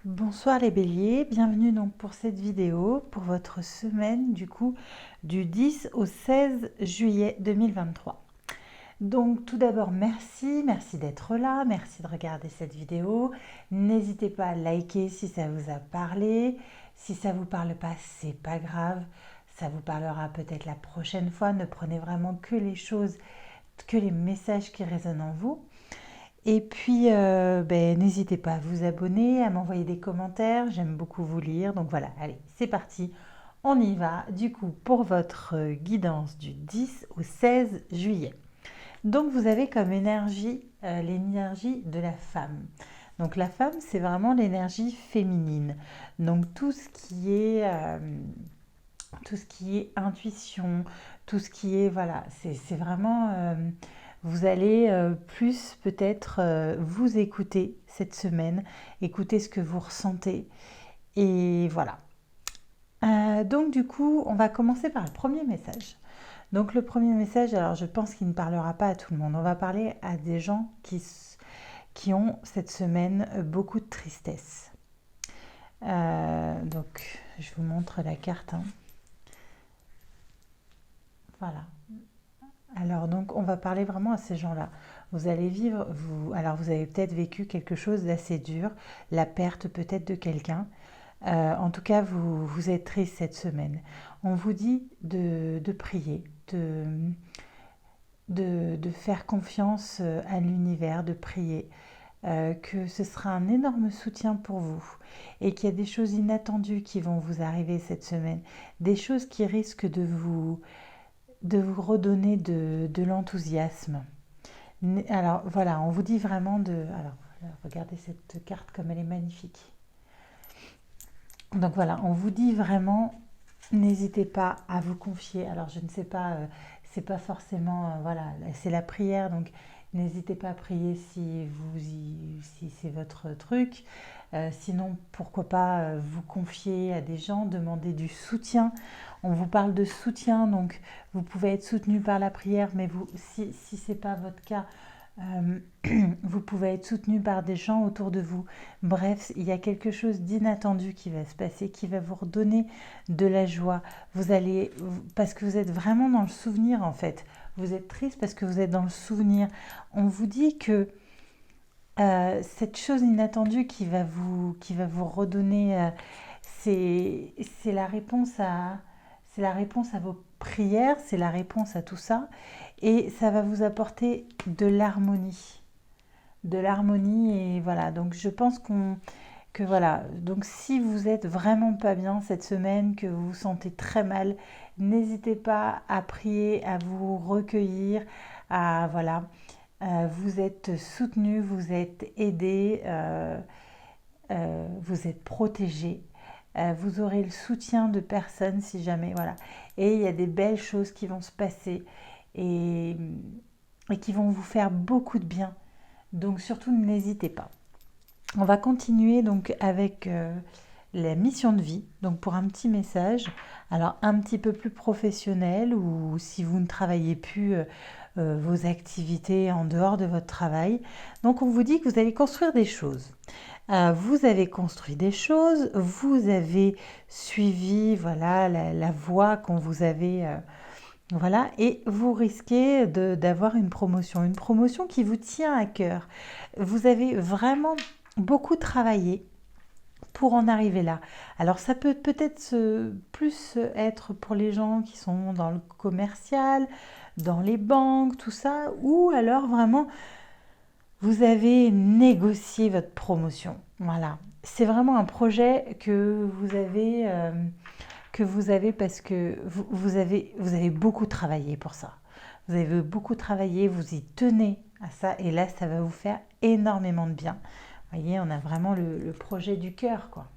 Bonsoir les béliers, bienvenue donc pour cette vidéo, pour votre semaine du 10 au 16 juillet 2023. Donc tout d'abord merci d'être là, merci de regarder cette vidéo. N'hésitez pas à liker si ça vous a parlé, si ça vous parle pas, c'est pas grave, ça vous parlera peut-être la prochaine fois. Ne prenez vraiment que les choses, que les messages qui résonnent en vous. Et puis, n'hésitez pas à vous abonner, à m'envoyer des commentaires, j'aime beaucoup vous lire. Donc voilà, allez, c'est parti, on y va. Du coup, pour votre guidance du 10 au 16 juillet. Donc vous avez comme énergie l'énergie de la femme. Donc la femme, c'est vraiment l'énergie féminine. Donc tout ce qui est intuition, tout ce qui est, voilà, c'est vraiment, vous allez plus peut-être vous écouter cette semaine, écouter ce que vous ressentez, et voilà. Donc du coup, on va commencer par le premier message. Donc le premier message, alors je pense qu'il ne parlera pas à tout le monde, on va parler à des gens qui ont cette semaine beaucoup de tristesse. Donc je vous montre la carte, hein. Voilà. Alors donc on va parler vraiment à ces gens-là. Vous allez vivre, alors vous avez peut-être vécu quelque chose d'assez dur, la perte peut-être de quelqu'un. En tout cas, vous êtes triste cette semaine. On vous dit de prier, de faire confiance à l'univers, de prier, que ce sera un énorme soutien pour vous et qu'il y a des choses inattendues qui vont vous arriver cette semaine, des choses qui risquent de vous redonner de l'enthousiasme. Alors voilà, on vous dit vraiment de... Alors regardez cette carte comme elle est magnifique. Donc voilà, on vous dit vraiment, n'hésitez pas à vous confier. Alors je ne sais pas, c'est pas forcément... voilà, c'est la prière, donc n'hésitez pas à prier si c'est votre truc. Sinon, pourquoi pas vous confier à des gens, demander du soutien. On vous parle de soutien, donc vous pouvez être soutenu par la prière, mais si ce n'est pas votre cas, euh, vous pouvez être soutenu par des gens autour de vous. Bref, il y a quelque chose d'inattendu qui va se passer, qui va vous redonner de la joie. Parce que vous êtes vraiment dans le souvenir en fait. Vous êtes triste parce que vous êtes dans le souvenir. On vous dit que cette chose inattendue qui va vous redonner, c'est la réponse à vos prières, c'est la réponse à tout ça, et ça va vous apporter de l'harmonie, et voilà. Donc je pense que voilà. Donc si vous êtes vraiment pas bien cette semaine, que vous vous sentez très mal, n'hésitez pas à prier, à vous recueillir, à voilà. Vous êtes soutenu, vous êtes aidé, vous êtes protégé. Vous aurez le soutien de personnes si jamais, voilà. Et il y a des belles choses qui vont se passer et, et qui vont vous faire beaucoup de bien. Donc surtout n'hésitez pas. On va continuer donc avec la mission de vie, donc pour un petit message, alors un petit peu plus professionnel, ou si vous ne travaillez plus vos activités en dehors de votre travail. Donc on vous dit que vous allez construire des choses. Vous avez construit des choses, vous avez suivi voilà, la voie qu'on vous avait... voilà, et vous risquez d'avoir une promotion qui vous tient à cœur. Vous avez vraiment beaucoup travaillé pour en arriver là. Alors ça peut peut-être plus être pour les gens qui sont dans le commercial, dans les banques, tout ça, ou alors vraiment vous avez négocié votre promotion. Voilà, c'est vraiment un projet que vous avez parce que vous avez beaucoup travaillé pour ça. Vous avez beaucoup travaillé, vous y tenez à ça, et là ça va vous faire énormément de bien. Vous voyez, on a vraiment le projet du cœur, quoi.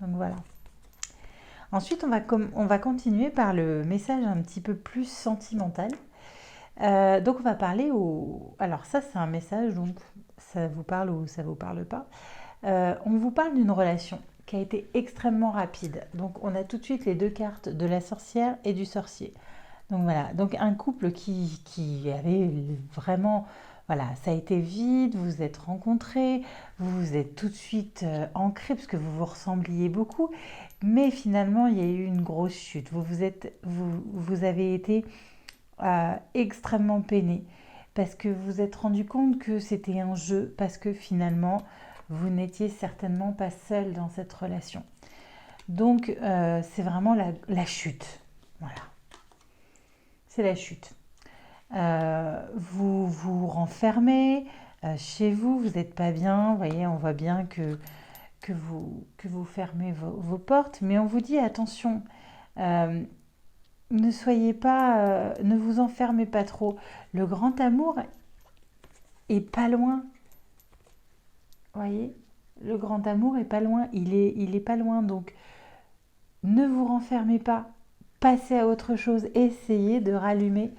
Donc voilà. Ensuite, on va continuer par le message un petit peu plus sentimental. Donc on va parler au... Alors ça, c'est un message, donc ça vous parle ou ça vous parle pas. On vous parle d'une relation qui a été extrêmement rapide. Donc on a tout de suite les deux cartes de la sorcière et du sorcier. Donc voilà, donc un couple qui avait vraiment voilà, ça a été vite, vous vous êtes rencontrés, vous vous êtes tout de suite ancrés parce que vous vous ressembliez beaucoup, mais finalement il y a eu une grosse chute. Vous avez été extrêmement peiné parce que vous vous êtes rendu compte que c'était un jeu, parce que finalement vous n'étiez certainement pas seul dans cette relation. Donc c'est vraiment la chute. Voilà, c'est la chute. Vous vous renfermez chez vous, vous n'êtes pas bien. Vous voyez, on voit bien que vous fermez vos portes, mais on vous dit attention, euh, ne soyez pas, ne vous enfermez pas trop. Le grand amour est pas loin. Vous voyez, le grand amour est pas loin. Il est pas loin. Donc, ne vous renfermez pas. Passez à autre chose. Essayez de rallumer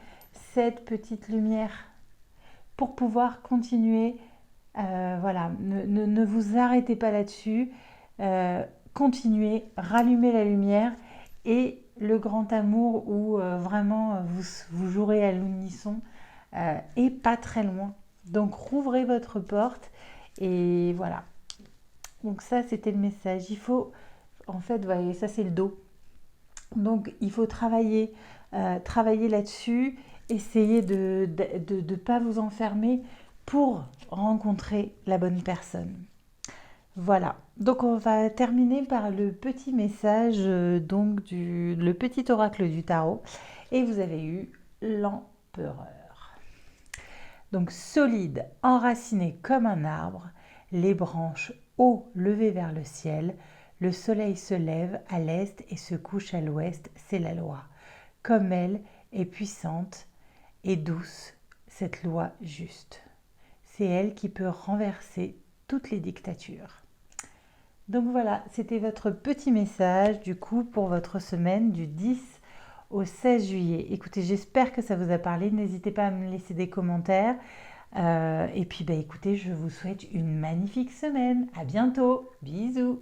cette petite lumière pour pouvoir continuer. Voilà, ne vous arrêtez pas là-dessus. Continuez, rallumez la lumière et le grand amour où vraiment vous jouerez à l'unisson est pas très loin. Donc rouvrez votre porte et voilà. Donc ça c'était le message. Il faut, en fait, voyez, ça c'est le dos. Donc il faut travailler là-dessus, essayer de ne pas vous enfermer pour rencontrer la bonne personne. Voilà, donc on va terminer par le petit message, donc le petit oracle du tarot. Et vous avez eu l'empereur. Donc solide, enraciné comme un arbre, les branches haut levées vers le ciel, le soleil se lève à l'est et se couche à l'ouest, c'est la loi. Comme elle est puissante et douce, cette loi juste. C'est elle qui peut renverser toutes les dictatures. Donc voilà, c'était votre petit message du coup pour votre semaine du 10 au 16 juillet. Écoutez, j'espère que ça vous a parlé. N'hésitez pas à me laisser des commentaires. Et puis écoutez, je vous souhaite une magnifique semaine. À bientôt. Bisous.